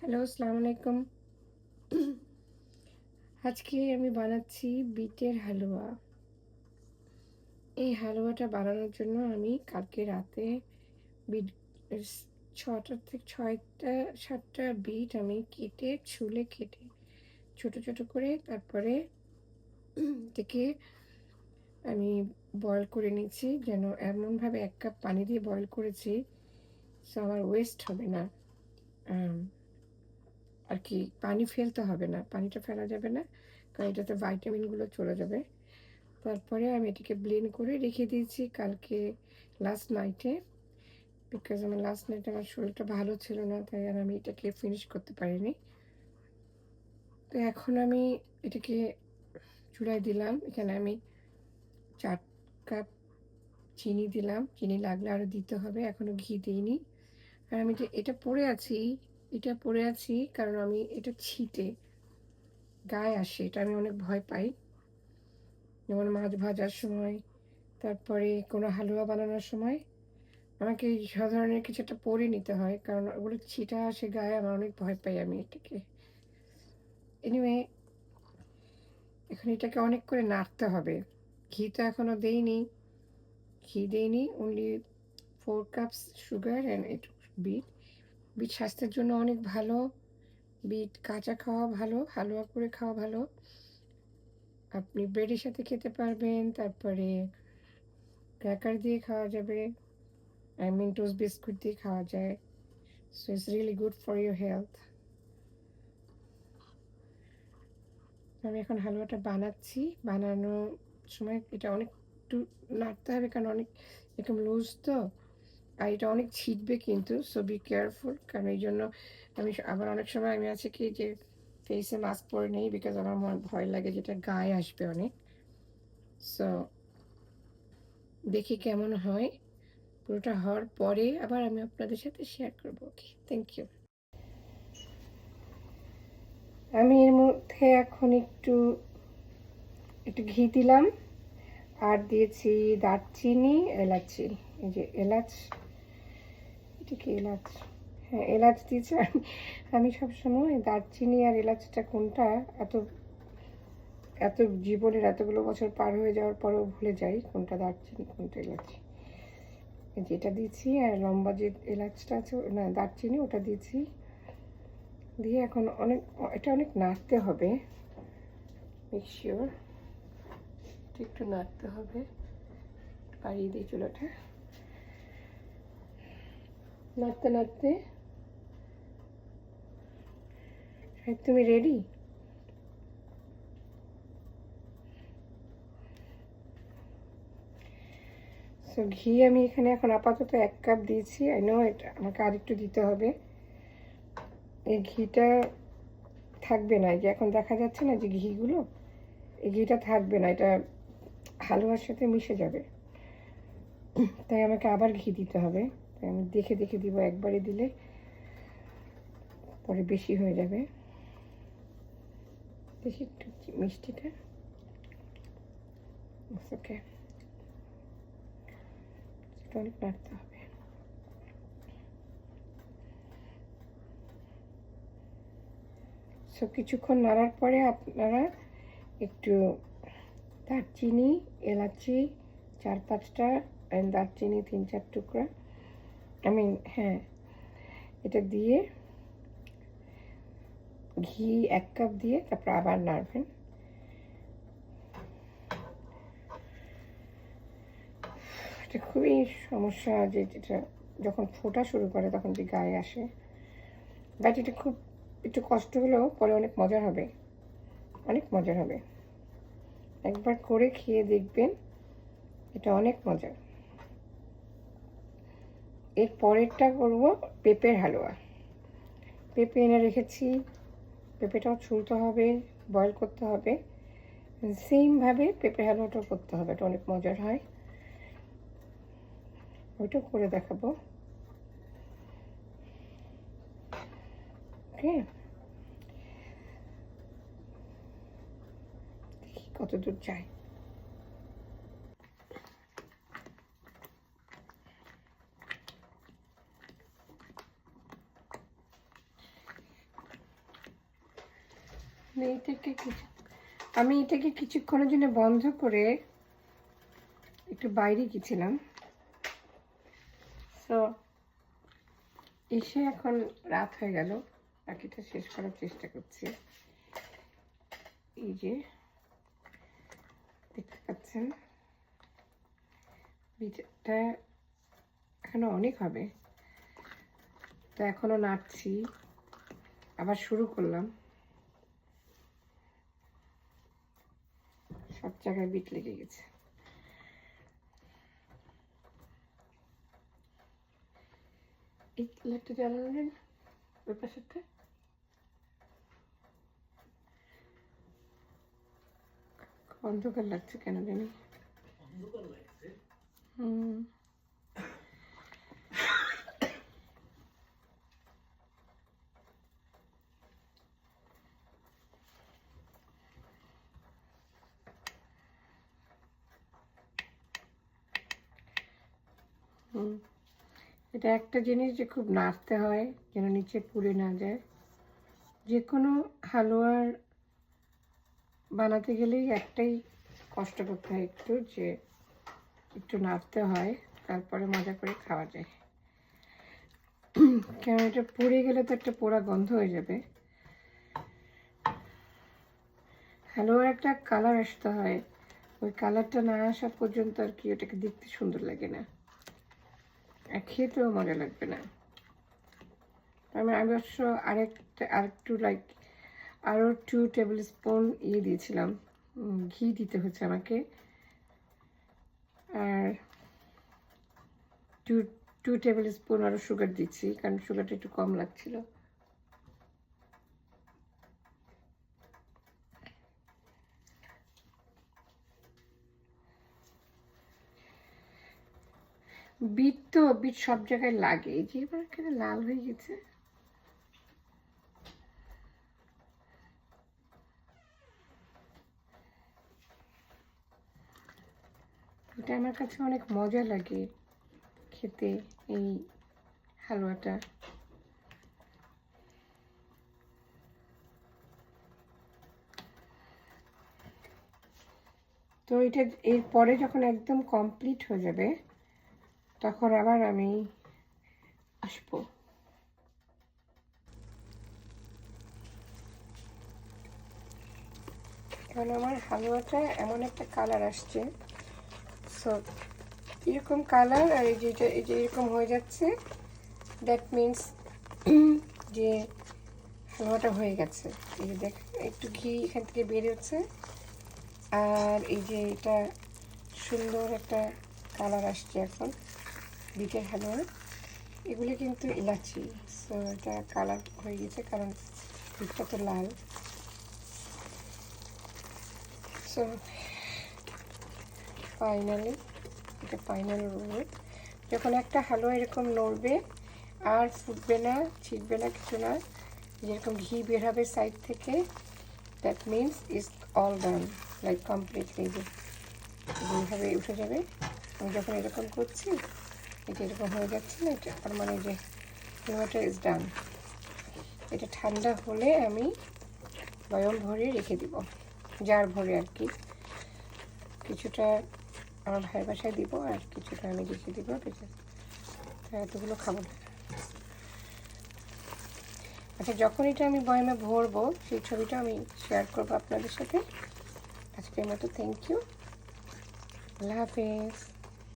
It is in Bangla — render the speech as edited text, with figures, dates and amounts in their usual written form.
হ্যালো, আসসালামু আলাইকুম। আজকে আমি বানাচ্ছি বিটের হালুয়া। এই হালুয়াটা বানানোর জন্য আমি কালকে রাতে বিট এস ৬টা থেকে ৬টা ৭টা বিট আমি ছুলে কেটে ছোট, ছোট করে তারপরে এটাকে আমি বয়েল করে নিয়েছি যেন এমনভাবে ১ কাপ পানি দিয়ে বয়েল করেছি সো আমার ওয়েস্ট হবে না। আম আর কি পানি ফেলতে হবে না। পানিটা ফেলা যাবে না। কারণ এটাতে ভাইটামিনগুলো চলে যাবে। তারপরে আমি এটাকে ব্লেন্ড করে রেখে দিয়েছি কালকে লাস্ট নাইটে। বিকজ আমার লাস্ট নাইটে আমার শরীরটা ভালো ছিল না, তাই আর আমি এটাকে ফিনিশ করতে পারিনি। তো এখন আমি এটাকে চুলায় দিলাম। এখানে আমি ৪ কাপ চিনি দিলাম। চিনি লাগলে আরও দিতে হবে। এখনও ঘি দিইনি। আর আমি যে এটা পড়ে আছি কারণ আমি এটা ছিটে গায়ে আসে। এটা আমি অনেক ভয় পাই। যেমন মাছ ভাজার সময়, তারপরে কোনো হালুয়া বানানোর সময় আমাকে এই ধরনের কিছু একটা পরে নিতে হয়। কারণ ওগুলো ছিটা আসে গায়ে, আমার অনেক ভয় পাই আমি এটাকে। এনিওয়ে, এখন এটাকে অনেক করে নাড়তে হবে। ঘি তো এখনও দেইনি। Only 4 cups sugar and beet. Beet স্বাস্থ্যের জন্য অনেক ভালো। বিট কাঁচা খাওয়া ভালো, হালুয়া করে খাওয়া ভালো। আপনি ব্রেডের সাথে খেতে পারবেন, তারপরে ক্র্যাকার দিয়ে খাওয়া যাবে। টোস্ট বিস্কুট দিয়ে খাওয়া যায়। So it's really good for your health. আমি এখন হালুয়াটা বানাচ্ছি। বানানোর সময় এটা অনেক একটু নাড়তে হবে কারণ অনেক এরকম লুজ তো। আর এটা অনেক ছিটবে কিন্তু। So be careful. কারণ এইজন্য আমি আবার অনেক সময় আমি আছে কি যে ফেসে মাস্ক পরে নেই বিকজ আমার ভয় লাগে যেটা গায়ে আসবে অনেক। সো দেখি কেমন হয়। পুরোটা হওয়ার পরে আবার আমি আপনাদের সাথে শেয়ার করব। ওকে, থ্যাংক ইউ। আমি এর মধ্যে এখন একটু ঘি দিলাম আর দিয়েছি দারচিনি, এলাচি। এই যে এলাচ, এটা কি এলাচ? হ্যাঁ, এলাচ দিয়েছি। আমি সবসময় দারচিনি আর এলাচটা কোনটা এত এত জীবনের এতগুলো বছর পার হয়ে যাওয়ার পরেও ভুলে যাই কোনটা দারচিনি কোনটা এলাচি। এই যে এটা দিয়েছি আর লম্বা যে এলাচটা আছে না দারচিনি ওটা দিয়েছি। দিয়ে এখন এটা অনেক নাড়তে হবে। মেক শিওর একটু নাড়তে হবে। বাড়িয়ে দিই চুলাটা। নাড়তে নাড়তে তুমি রেডি? সো ঘি আমি এখানে এখন আপাতত 1 কাপ দিয়েছি। আই নো এটা আমাকে আরেকটু দিতে হবে। এই ঘিটা থাকবে না। এই যে এখন দেখা যাচ্ছে না যে ঘিগুলো, এই ঘিটা থাকবে না। এটা হালুয়ার সাথে মিশে যাবে। তাই আমাকে আবার ঘি দিতে হবে। তাই আমি দেখে দেখে দিব। একবারে দিলে পরে বেশি হয়ে যাবে। দেখি একটু মিষ্টিটা। ওকে, এটা অনেক নাড়তে হবে। সো কিছুক্ষণ নাড়ার পরে আপনারা একটু দারচিনি, এলাচি 4-5টা অ্যান্ড দারচিনি 3-4 টুকরা, হ্যাঁ, এটা দিয়ে ঘি 1 কাপ দিয়ে তারপর আবার নাড়বেন। এটা খুবই সমস্যা যে যেটা যখন ফোটা শুরু করে তখন যে গায়ে আসে। বাট এটা খুব একটু কষ্ট হলেও পরে অনেক মজার হবে, অনেক মজার হবে। একবার করে খেয়ে দেখবেন, এটা অনেক মজার। এর পরেরটা করব পেঁপের হালুয়া। পেঁপে এনে রেখেছি। পেঁপেটাও ছুলতে হবে, বয়েল করতে হবে। সেমভাবে পেঁপে হালুয়াটাও করতে হবে, এটা অনেক মজার হয়। ওইটাও করে দেখাবো। ওকে, দেখি কত দূর যায়। আমি এটাকে কিছুক্ষণের জন্য বন্ধ করে একটু বাইরে গেছিলাম। তো এসে এখন রাত হয়ে গেল, বাকিটা শেষ করার চেষ্টা করছি। এই যে দেখতে পাচ্ছেন বিটটা এখনো অনেক হবে, তো এখনো নাড়ছি, আবার শুরু করলাম। সব জায়গায় বিট লেগে গেছে। এই লাইটটা জ্বালালেন ওই পাশেরটা। অন্ধকার লাগছে কেন জানি। হুম, এটা একটা জিনিস যে খুব নাড়তে হয় যেন নিচে পুড়ে না যায়। যে কোনো হালুয়ার বানাতে গেলেই একটাই কষ্ট করতে হয়, একটু যে একটু নাড়তে হয়, তারপরে মজা করে খাওয়া যায়। কেন এটা পুড়ে গেলে তো একটা পোড়া গন্ধ হয়ে যাবে। হালুয়ার একটা কালার আসতে হয়, ওই কালারটা না আসা পর্যন্ত আর কি ওটাকে দেখতে সুন্দর লাগে না, আর খেতেও মজা লাগবে না। আমি অবশ্য আরেকটু আরও 2 টেবিল স্পুন দিয়েছিলাম, ঘি দিতে হচ্ছে আমাকে, আর 2 টেবিল স্পুন আরও সুগার দিচ্ছি, কারণ সুগারটা একটু কম লাগছিল। বিট সব জায়গায় লাগে, এই যে এবার এখানে লাল হয়ে গেছে। এটা আমার কাছে অনেক মজা লাগে খেতে, এই হালুয়াটা। তো এটা এরপরে যখন একদম কমপ্লিট হয়ে যাবে তখন আবার আমি আসবো। এখন আমার হালুয়াটা এমন একটা কালার আসছে, সো এরকম কালার, আর এই যে এরকম হয়ে যাচ্ছে, দ্যাট মিনস যে হালুয়াটা হয়ে গেছে। এই যে দেখেন একটু ঘি এখান থেকে বেরোচ্ছে, আর এই যে এটা সুন্দর একটা কালার আসছে এখন বিটের হালুয়া। এগুলো কিন্তু ইলাচি, সো এটা কালার হয়ে গেছে কারণ বিটটা তো লাল। সো ফাইনালি এটা ফাইনাল রূপ। যখন একটা হালুয়া এরকম নড়বে আর ফুটবে না, ছিটবে না, কিছু না, যেরকম ঘি বের হবে সাইড থেকে, that means is all done, like completely এইভাবে উঠে যাবে। আমি যখন এরকম করছি, এটা এরকম হয়ে যাচ্ছে না, এটা তার মানে যে হালুয়াটা ইজ ডান। এটা ঠান্ডা হলে আমি বয়ম ভরে রেখে দিব, জার ভরে আর কি। কিছুটা আমার ভাইয়ের বাসায় দিব আর কিছুটা আমি রেখে দিব, এতগুলো খাবো না। আচ্ছা, যখন এটা আমি বয়ামে ভরবো সেই ছবিটা আমি শেয়ার করবো আপনাদের সাথে। আজকের মতো থ্যাংক ইউ, আল্লাহ হাফেজ।